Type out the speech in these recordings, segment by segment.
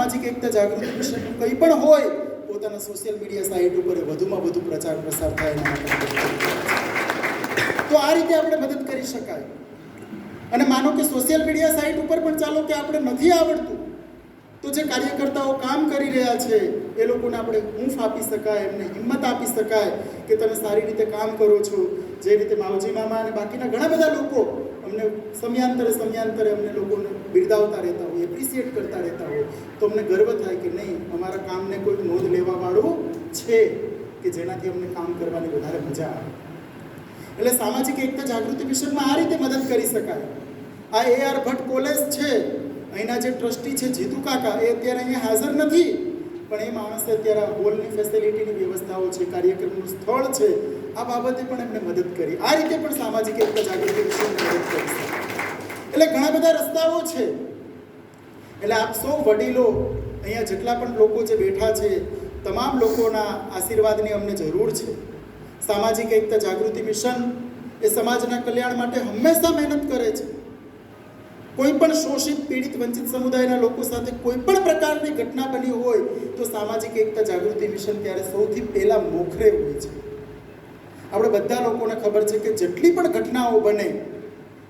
સામાજિક એકતા જાગૃતિ મિશનનું કંઈ પણ હોય પોતાના સોશિયલ મીડિયા સાઇટ ઉપર વધુમાં વધુ પ્રચાર પ્રસાર થાય એના માટે તો આ રીતે આપણે મદદ કરી શકાય. અને માનો કે સોશિયલ મીડિયા સાઇટ ઉપર પણ ચાલો કે આપણે નથી આવડતું તો જે કાર્યકર્તાઓ કામ કરી રહ્યા છે એ લોકોને આપણે હૂંફ આપી શકાય, એમને હિંમત આપી શકાય કે તમે સારી રીતે કામ કરો છો. જે રીતે માવજી મામા અને બાકીના ઘણા બધા લોકો અમને સમયાંતરે અમને લોકોને બિરદાવતા રહેતા હોય, એપ્રિશિએટ કરતા રહેતા હોય તો અમને ગર્વ થાય કે નહીં, અમારા કામને કોઈ નોંધ લેવાવાળું છે કે જેનાથી અમને કામ કરવાની વધારે મજા આવે. એટલે સામાજિક એકતા જાગૃતિ મિશનમાં આ રીતે મદદ કરી શકાય. આ AR ભટ્ટ કોલેજ છે, અહીંના જે ટ્રસ્ટી છે જીતુ કાકા, એ અત્યારે અહીંયા હાજર નથી, પણ એ માણસે અત્યારે હોલની ફેસિલિટીની વ્યવસ્થાઓ છે, કાર્યક્રમનું સ્થળ છે, આ બાબતે પણ એમને મદદ કરી. આ રીતે પણ સામાજિક એકતા જાગૃતિ મિશન મદદ કરી શકે. એટલે ઘણા બધા રસ્તાઓ છે. એટલે આપ સૌ વડીલો, અહીંયા જેટલા પણ લોકો જે બેઠા છે, તમામ લોકોના આશીર્વાદની અમને જરૂર છે. સામાજિક એકતા જાગૃતિ મિશન એ સમાજના કલ્યાણ માટે હંમેશા મહેનત કરે છે. કોઈ પણ શોષિત, પીડિત, વંચિત સમુદાયના લોકો સાથે કોઈ પણ પ્રકારની ઘટના બની હોય તો સામાજિક એકતા જાગૃતિ મિશન ત્યારે સૌથી પહેલાં મોખરે હોય છે. આપણે બધા લોકોને ખબર છે કે જેટલી પણ ઘટનાઓ બને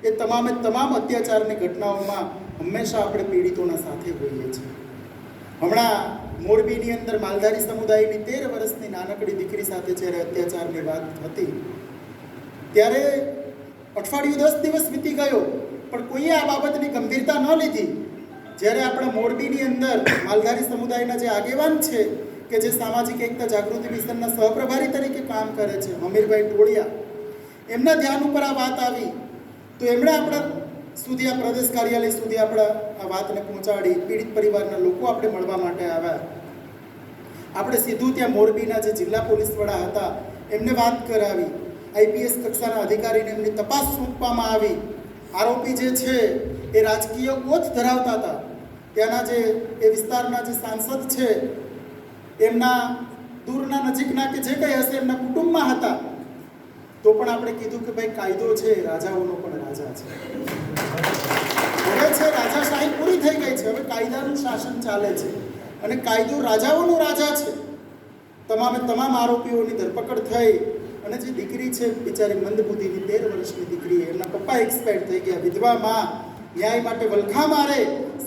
એ તમામે તમામ અત્યાચારની ઘટનાઓમાં હંમેશા આપણે પીડિતોના સાથે હોઈએ છીએ. હમણાં મોરબીની અંદર માલધારી સમુદાયની 13 વર્ષની નાનકડી દીકરી સાથે જ્યારે અત્યાચારની વાત હતી ત્યારે અઠવાડિયું 10 દિવસ વીતી ગયો પણ કોઈએ આ બાબતની ગંભીરતા ન લીધી. જ્યારે આપણા મોરબીની અંદર માલધારી સમુદાયના જે આગેવાન છે કે જે સામાજિક એકતા જાગૃતિ મિશનના સહપ્રભારી તરીકે કામ કરે છે, હમીરભાઈ ટોળિયા, એમના ધ્યાન ઉપર આ વાત આવી તો એમણે આપણા સુધી, આ પ્રદેશ કાર્યાલય સુધી આપણા આ વાતને પહોંચાડી. પીડિત પરિવારના લોકો આપણે મળવા માટે આવ્યા. આપણે સીધું ત્યાં મોરબીના જે જિલ્લા પોલીસ વડા હતા એમને વાત કરાવી. IPS કક્ષાના અધિકારીને એમની તપાસ સોંપવામાં આવી. આરોપી જે છે એ રાજકીય કોચ ધરાવતા હતા. ત્યાંના જે એ વિસ્તારના જે સાંસદ છે એમના દૂરના નજીકના કે જે કંઈ હશે એમના કુટુંબમાં હતા. તો પણ આપણે કીધું કે ભાઈ કાયદો છે રાજાઓનો પણ રાજા છે. હવે છે રાજાશાહી પૂરી થઈ ગઈ છે, હવે કાયદાનું શાસન ચાલે છે અને કાયદો રાજાઓનો રાજા છે. તમામે તમામ આરોપીઓની ધરપકડ થઈ અને જે દીકરી છે બિચારી મંદબુદ્ધિની 13 વર્ષની દીકરી, એમના પપ્પા એક્સપાયર થઈ ગયા, વિધવા માં, ન્યાય માટે વલખા મારે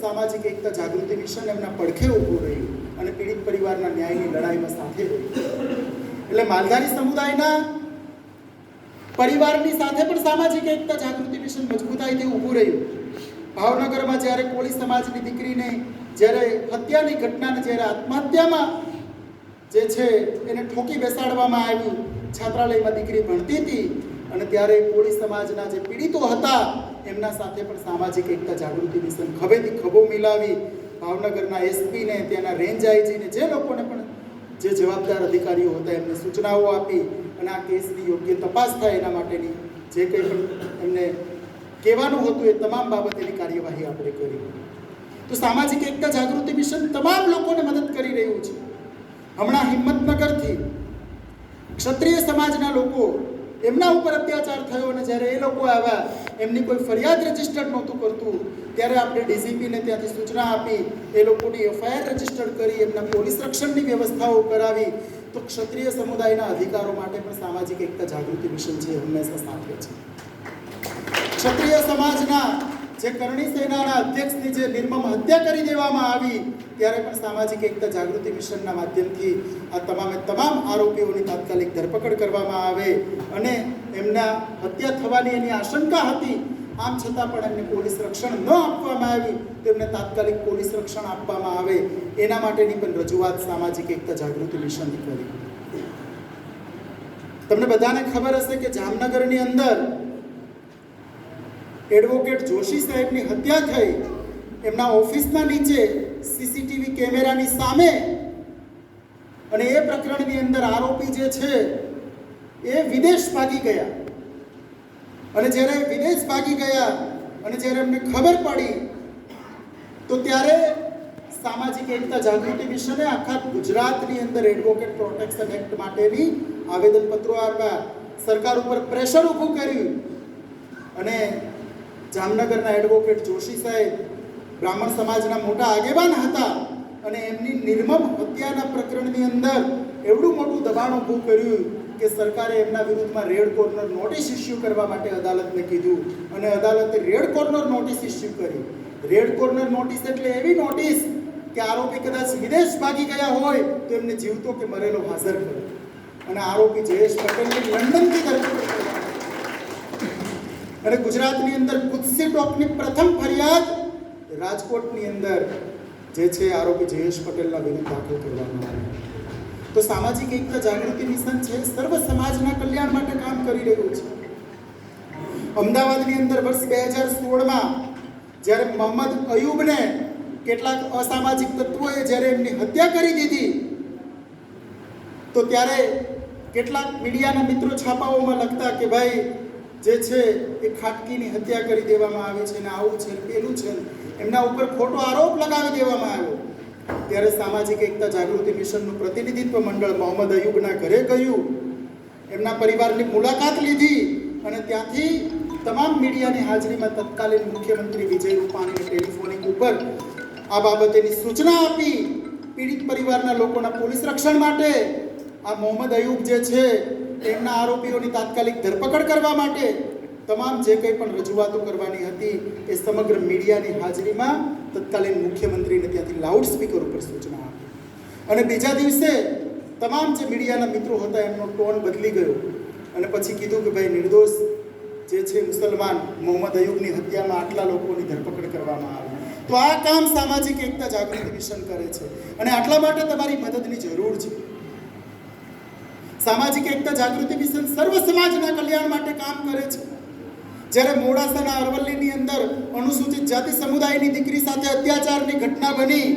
સામાજિક એકતા જાગૃતિ મિશન એમના પડખે ઊભું રહ્યું અને પીડિત પરિવારના ન્યાયની લડાઈમાં સાથે રહ્યું. એટલે માલધારી સમુદાયના પરિવારની સાથે પણ સામાજિક એકતા જાગૃતિ મિશન મજબૂતાઈથી ઊભું રહ્યું. ભાવનગરમાં જ્યારે કોળી સમાજની દીકરીને જ્યારે હત્યાની ઘટનાને જ્યારે આત્મહત્યામાં જે છે એને ઠોકી બેસાડવામાં આવ્યું, છાત્રાલયમાં દીકરી ભણતી હતી અને ત્યારે કોળી સમાજના જે પીડિતો હતા એમના સાથે પણ સામાજિક એકતા જાગૃતિ મિશન ખભેથી ખભો મિલાવી ભાવનગરના એસપીને, ત્યાંના રેન્જ આઈજીને, જે લોકોને પણ જે જવાબદાર અધિકારીઓ હતા એમને સૂચનાઓ આપી અને આ કેસની યોગ્ય તપાસ થાય એના માટેની જે કંઈ પણ એમને કહેવાનું હતું એ તમામ બાબતેની કાર્યવાહી આપણે કરી. તો સામાજિક એકતા જાગૃતિ મિશન તમામ લોકોને મદદ કરી રહ્યું છે. હમણાં હિંમતનગરથી ક્ષત્રિય સમાજના લોકો, એમના ઉપર અત્યાચાર થયો અને જ્યારે એ લોકો આવ્યા એમની કોઈ ફરિયાદ રજીસ્ટર્ડ નહોતું કરતું ત્યારે આપણે ડીસીપીને ત્યાંથી સૂચના આપી, એ લોકોની FIR રજીસ્ટર્ડ કરી, એમના પોલીસ રક્ષણની વ્યવસ્થાઓ કરાવી. તો ક્ષત્રિય સમુદાયના અધિકારો માટે પણ સામાજિક એકતા જાગૃતિ મિશન છે હંમેશા સાથે છે. ક્ષત્રિય સમાજના જે કરણી સેનાના અધ્યક્ષની જે નિર્મમ હત્યા કરી દેવામાં આવી ત્યારે પણ સામાજિક એકતા જાગૃતિ મિશનના માધ્યમથી આ તમામે તમામ આરોપીઓની તાત્કાલિક ધરપકડ કરવામાં આવે અને એમના હત્યા થવાની એની આશંકા હતી, આમ છતાં પણ એમને પોલીસ રક્ષણ ન આપવામાં આવ્યું તો એમને તાત્કાલિક પોલીસ રક્ષણ આપવામાં આવે એના માટેની પણ રજૂઆત સામાજિક એકતા જાગૃતિ મિશનની કરી. તમને બધાને ખબર હશે કે જામનગરની અંદર એડવોકેટ જોશી સાહેબની હત્યા થઈ, એમના ઓફિસના નીચે સીસીટીવી કેમેરાની સામે, અને એ પ્રકરણની અંદર આરોપી જે છે એ વિદેશ ભાગી ગયા અને જ્યારે વિદેશ ભાગી ગયા અને જ્યારે એમને ખબર પડી તો ત્યારે સામાજિક એકતા જાગૃતિ મિશને આખા ગુજરાતની અંદર એડવોકેટ પ્રોટેક્શન એક્ટ માટેની આવેદનપત્રો આપ્યા, સરકાર ઉપર પ્રેશર ઊભું કર્યું અને જામનગરના એડવોકેટ જોશી સાહેબ બ્રાહ્મણ સમાજના મોટા આગેવાન હતા અને એમની નિર્મમ હત્યાના પ્રકરણની અંદર એવડું મોટું દબાણ ઊભું કર્યું કે સરકારે એમના વિરુદ્ધમાં રેડ કોર્નર નોટિસ ઇસ્યુ કરવા માટે અદાલતને કીધું અને અદાલતે રેડ કોર્નર નોટિસ ઇસ્યુ કરી. રેડ કોર્નર નોટિસ એટલે એવી નોટિસ કે આરોપી કદાચ વિદેશ ભાગી ગયા હોય તો એમને જીવતો કે મરેલો હાજર કરે. અને આરોપી જયેશ પટેલની લંડનથી ધરપકડ કરવામાં અને ગુજરાતની અંદર કુત્સી ટોકની પ્રથમ ફરિયાદ રાજકોટની અંદર જે છે આરોપી જયેશ પટેલના વિરુદ્ધ દાખલ કરવામાં આવી. તો સામાજિક એકતા જાગૃતિ મિશન છે સર્વ સમાજના કલ્યાણ માટે કામ કરી રહ્યું છે. અમદાવાદની અંદર વર્ષ 2016માં જ્યારે મોહમ્મદ અયુબને કેટલાક અસામાજિક તત્વોએ જ્યારે એમની હત્યા કરી દીધી તો ત્યારે કેટલાક મીડિયાના મિત્રો છાપાઓમાં લખતા કે ભાઈ જે છે એ ખાટકીની હત્યા કરી દેવામાં આવી છે ને આવું છે પેલું છે, એમના ઉપર ખોટો આરોપ લગાવી દેવામાં આવ્યો. ત્યારે સામાજિક એકતા જાગૃતિ મિશનનું પ્રતિનિધિત્વ મંડળ મોહમ્મદ અયુબના ઘરે ગયું, એમના પરિવારની મુલાકાત લીધી અને ત્યાંથી તમામ મીડિયાની હાજરીમાં તત્કાલીન મુખ્યમંત્રી વિજય રૂપાણીને ટેલિફોનિક ઉપર આ બાબતેની સૂચના આપી. પીડિત પરિવારના લોકોના પોલીસ રક્ષણ માટે આ મોહમ્મદ અયુબ જે છે એમના આરોપીઓની તાત્કાલિક ધરપકડ કરવા માટે તમામ જે કંઈ પણ રજૂઆતો કરવાની હતી એ સમગ્ર મીડિયાની હાજરીમાં તત્કાલીન મુખ્યમંત્રીને ત્યાંથી લાઉડ સ્પીકર ઉપર સૂચના આપી. અને બીજા દિવસે તમામ જે મીડિયાના મિત્રો હતા એમનો ટોન બદલી ગયો અને પછી કીધું કે ભાઈ નિર્દોષ જે છે મુસલમાન મોહમ્મદ અયુબની હત્યામાં આટલા લોકોની ધરપકડ કરવામાં આવી. તો આ કામ સામાજિક એકતા જાગૃતિ મિશન કરે છે અને આટલા માટે તમારી મદદની જરૂર છે. સામાજિક એકતા જાગૃતિ મિશન સર્વ સમાજના કલ્યાણ માટે કામ કરે છે. જ્યારે મોડાસાના અરવલ્લીની અંદર અનુસૂચિત જાતિ સમુદાયની દીકરી સાથે અત્યાચારની ઘટના બની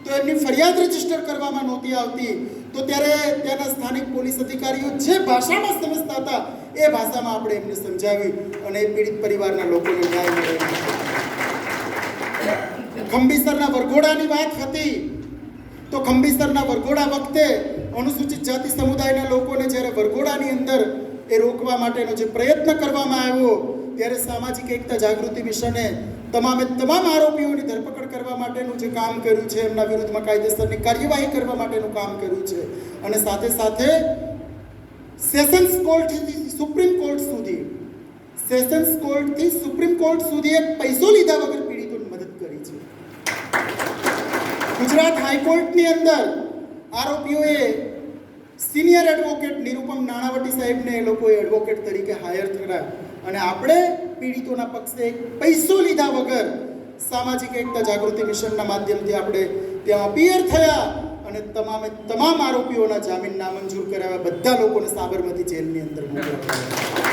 તો એમની ફરિયાદ રજીસ્ટર કરવામાં નહોતી આવતી, તો ત્યારે ત્યાંના સ્થાનિક પોલીસ અધિકારીઓ જે ભાષામાં સમજતા હતા એ ભાષામાં આપણે એમને સમજાવી અને પીડિત પરિવારના લોકોને ન્યાય મળે. ખંભીસરના વરઘોડાની વાત હતી તો ખંભીસરના વરઘોડા વખતે અનુસૂચિત જાતિ સમુદાયના લોકોને જ્યારે વરઘોડાની અંદર એ રોકવા માટેનો જે પ્રયત્ન કરવામાં આવ્યો ત્યારે સામાજિક એકતા જાગૃતિ મિશને તમામે તમામ આરોપીઓની ધરપકડ કરવા માટેનું જે કામ કર્યું છે, એમના વિરુદ્ધમાં કાયદેસરની કાર્યવાહી કરવા માટેનું કામ કર્યું છે અને સાથે સાથે સેશન્સ કોર્ટથી સુપ્રીમ કોર્ટ સુધી એક પૈસો લીધા વગર પીડિતોની મદદ કરી છે. ગુજરાત હાઈકોર્ટની અંદર આરોપીઓએ સિનિયર એડવોકેટ નિરુપમ નાણાવટી સાહેબને એ લોકોએ એડવોકેટ તરીકે હાયર કર્યા અને આપણે પીડિતોના પક્ષે એક પૈસો લીધા વગર સામાજિક એકતા જાગૃતિ મિશનના માધ્યમથી આપણે ત્યાં અપિયર થયા અને તમામ આરોપીઓના જામીન નામંજૂર કરાવ્યા. બધા લોકોને સાબરમતી જેલની અંદર મોકલ્યા.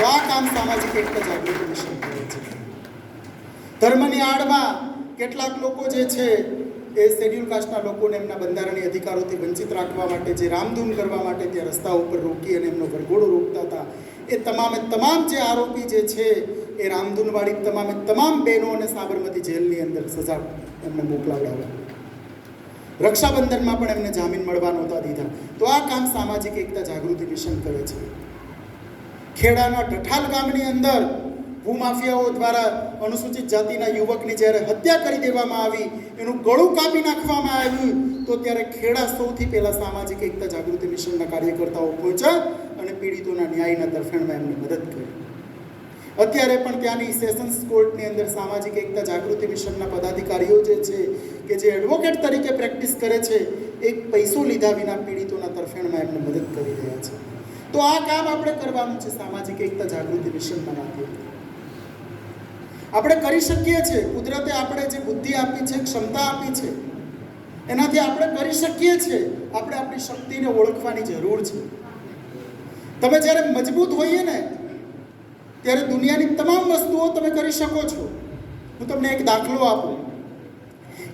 આ કામ સામાજિક એકતા જાગૃતિ મિશન કરે છે. ધર્મની આડમાં કેટલાક લોકો જે છે એ શેડ્યુલ કાસ્ટના લોકોને એમના બંધારણીય અધિકારોથી વંચિત રાખવા માટે જે રામધૂન કરવા માટે ત્યાં રસ્તા ઉપર રોકી અને એમનો વરઘોડો રોકતા હતા એ તમામ જે આરોપી જે છે એ રામધૂનવાળી તમામ બહેનો અને સાબરમતી જેલની અંદર સજા એમને મોકલાવડાવ્યા. રક્ષાબંધનમાં પણ એમને જામીન મળવા નહોતા દીધા. તો આ કામ સામાજિક એકતા જાગૃતિ મિશન કરે છે. ખેડાના ઢઠાલ ગામની અંદર ભૂમાફિયાઓ દ્વારા અનુસૂચિત જાતિના યુવકની જ્યારે હત્યા કરી દેવામાં આવી, એનું ગળું કાપી નાખવામાં આવ્યું, તો ત્યારે ખેડા સૌથી પહેલાં સામાજિક એકતા જાગૃતિ મિશનના કાર્યકર્તાઓ પહોંચ્યા અને પીડિતોના ન્યાયના તરફેણમાં એમને મદદ કરી. અત્યારે પણ ત્યાંની સેશન્સ કોર્ટની અંદર સામાજિક એકતા જાગૃતિ મિશનના પદાધિકારીઓ જે છે કે જે એડવોકેટ તરીકે પ્રેક્ટિસ કરે છે, એક પૈસો લીધા વિના પીડિતોના તરફેણમાં એમને મદદ કરી રહ્યા છે. તો આ કામ આપણે કરવાનું છે સામાજિક એકતા જાગૃતિ મિશનના માધ્યમથી. આપણે કરી શકીએ છીએ. કુદરતે આપણે જે બુદ્ધિ આપી છે, ક્ષમતા આપી છે, એનાથી આપણે કરી શકીએ છીએ. આપણે આપણી શક્તિને ઓળખવાની જરૂર છે. તમે જ્યારે મજબૂત હોઈએ ને ત્યારે દુનિયાની તમામ વસ્તુઓ તમે કરી શકો છો. હું તમને એક દાખલો આપું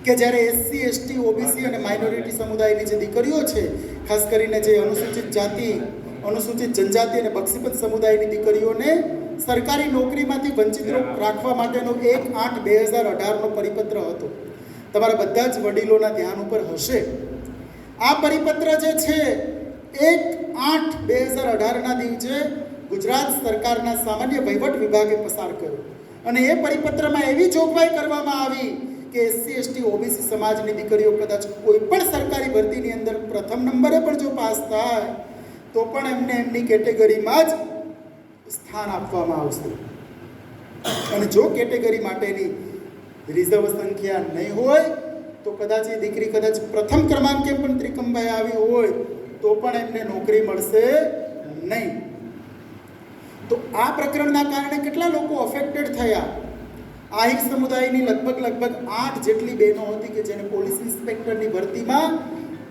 કે જ્યારે એસસી, એસટી, ઓબીસી અને માઇનોરિટી સમુદાયની જે દીકરીઓ છે, ખાસ કરીને જે અનુસૂચિત જાતિ, અનુસૂચિત જનજાતિ અને બક્ષીપત સમુદાયની દીકરીઓને સરકારી નોકરીમાંથી વંચિત રાખવા માટેનો 1/8/2018નો પરિપત્ર હતો. તમારા બધા જ વડીલોના ધ્યાન ઉપર હશે. આ પરિપત્ર જે છે 1/8/2018ના દિવસે ગુજરાત સરકારના સામાન્ય વહીવટ વિભાગે પસાર કર્યો અને એ પરિપત્રમાં એવી જોગવાઈ કરવામાં આવી કે એસસી એસટી ઓબીસી સમાજની દીકરીઓ કદાચ કોઈ પણ સરકારી ભરતીની અંદર પ્રથમ નંબરે પણ જો પાસ થાય તો પણ એમને એમની કેટેગરીમાં જ સ્થાન આપવામાં આવશે. અને જો કેટેગરી માટેની રિઝર્વ સંખ્યા નહીં હોય તો કદાચ એ દીકરી કદાચ પ્રથમ ક્રમાંકે પણ ત્રિકમભાઈ આવી હોય તો પણ એમને નોકરી મળશે નહીં. તો આ પ્રકરણના કારણે કેટલા લોકો અફેક્ટેડ થયા. આહિર સમુદાયની લગભગ 8 જેટલી બહેનો હતી કે જેને પોલીસ ઇન્સ્પેક્ટરની ભરતીમાં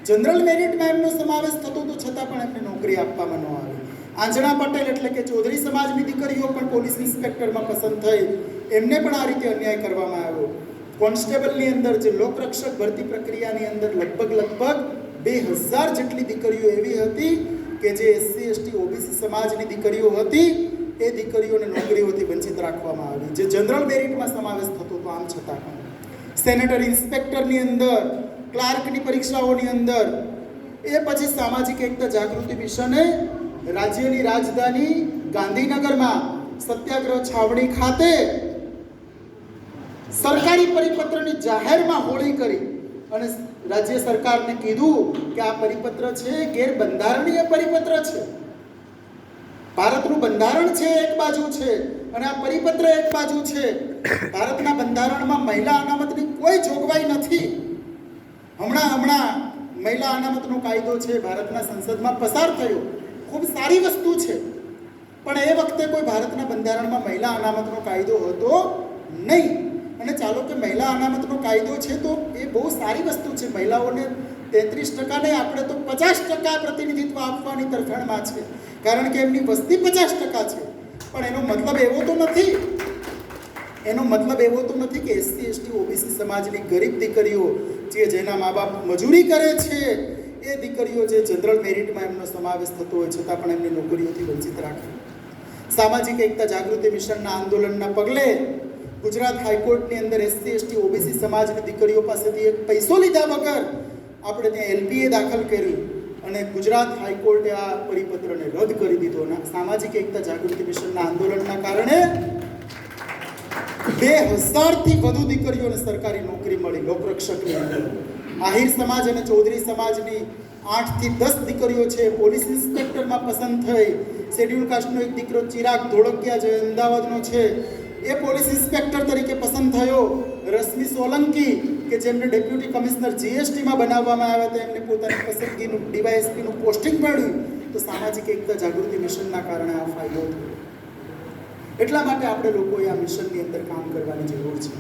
જનરલ મેરિટમાં એમનો સમાવેશ થતો તો છતાં પણ એમને નોકરી આપવામાં ન આવી. આંજણા પટેલ એટલે કે ચૌધરી સમાજની દીકરીઓ પણ પોલીસ ઇન્સ્પેક્ટરમાં પસંદ થઈ, એમને પણ આ રીતે અન્યાય કરવામાં આવ્યો. કોન્સ્ટેબલની અંદર જે લોકરક્ષક ભરતી પ્રક્રિયાની અંદર લગભગ 2000 જેટલી દીકરીઓ એવી હતી કે જે એસસી એસટી ઓબીસી સમાજની દીકરીઓ હતી એ દીકરીઓને નોકરીઓથી વંચિત રાખવામાં આવી, જે જનરલ મેરિટમાં સમાવેશ થતો તો આમ છતાં પણ. સેનેટર ઇન્સ્પેક્ટરની અંદર, ક્લાર્કની પરીક્ષાઓની અંદર, એ પછી સામાજિક એકતા જાગૃતિ મિશને રાજ્યની રાજધાની ગાંધીનગરમાં સત્યાગ્રહ છાવણી ખાતે સરકારી પરિપત્રની જાહેરમાં હોળી કરી અને રાજ્ય સરકારને કીધું કે આ પરિપત્ર છે ગેરબંધારણીય પરિપત્ર છે. ભારતનું બંધારણ છે એક બાજુ છે અને આ પરિપત્ર એક બાજુ છે. ભારતના બંધારણમાં મહિલા અનામતની કોઈ જોગવાઈ નથી. હમણાં મહિલા અનામતનો કાયદો છે ભારતના સંસદમાં પસાર થયો, ખૂબ સારી વસ્તુ છે, પણ એ વખતે કોઈ ભારતના બંધારણમાં મહિલા અનામતનો કાયદો હતો નહીં. અને ચાલો કે મહિલા અનામતનો કાયદો છે તો એ બહુ સારી વસ્તુ છે. મહિલાઓને 33% નહીં, આપણે તો 50% પ્રતિનિધિત્વ આપવાની તરફેણમાં છે, કારણ કે એમની વસ્તી 50% છે. પણ એનો મતલબ એવો તો નથી કે એસસી એસટી ઓબીસી સમાજની ગરીબ દીકરીઓ જેના મા બાપ મજૂરી કરે છે એ દીકરીઓ જે જનરલ મેરિટમાં એમનો સમાવેશ થતો હોય છતાં પણ એમની નોકરીઓથી વંચિત રાખે. સામાજિક એકતા જાગૃતિ મિશનના આંદોલનના પગલે ગુજરાત હાઈકોર્ટની અંદર એસસી એસટી ઓબીસી સમાજની દીકરીઓ પાસેથી એક પૈસો લીધા વગર આપણે ત્યાં એલપીએ દાખલ કરી અને ગુજરાત હાઈકોર્ટે આ પરિપત્રને રદ કરી દીધો. અને સામાજિક એકતા જાગૃતિ મિશનના આંદોલનના કારણે 2000થી વધુ દીકરીઓને સરકારી નોકરી મળી લોકરક્ષકની અંદર. આહિર સમાજ અને ચૌધરી સમાજની 8 થી 10 દીકરીઓ છે પોલીસ ઇન્સ્પેક્ટરમાં પસંદ થઈ. શેડ્યુલ કાસ્ટનો એક દીકરો ચિરાગ ધોળકિયા જે અમદાવાદનો છે એ પોલીસ ઇન્સ્પેક્ટર તરીકે પસંદ થયો. રશ્મિ સોલંકી કે જેમને ડેપ્યુટી કમિશનર જીએસટીમાં બનાવવામાં આવ્યા હતા, એમને પોતાની પસંદગીનું ડીવાયએસપીનું પોસ્ટિંગ મળ્યું. તો સામાજિક એકતા જાગૃતિ મિશનના કારણે આ ફાયદો થયો. એટલા માટે આપણે લોકોએ આ મિશનની અંદર કામ કરવાની જરૂર છે.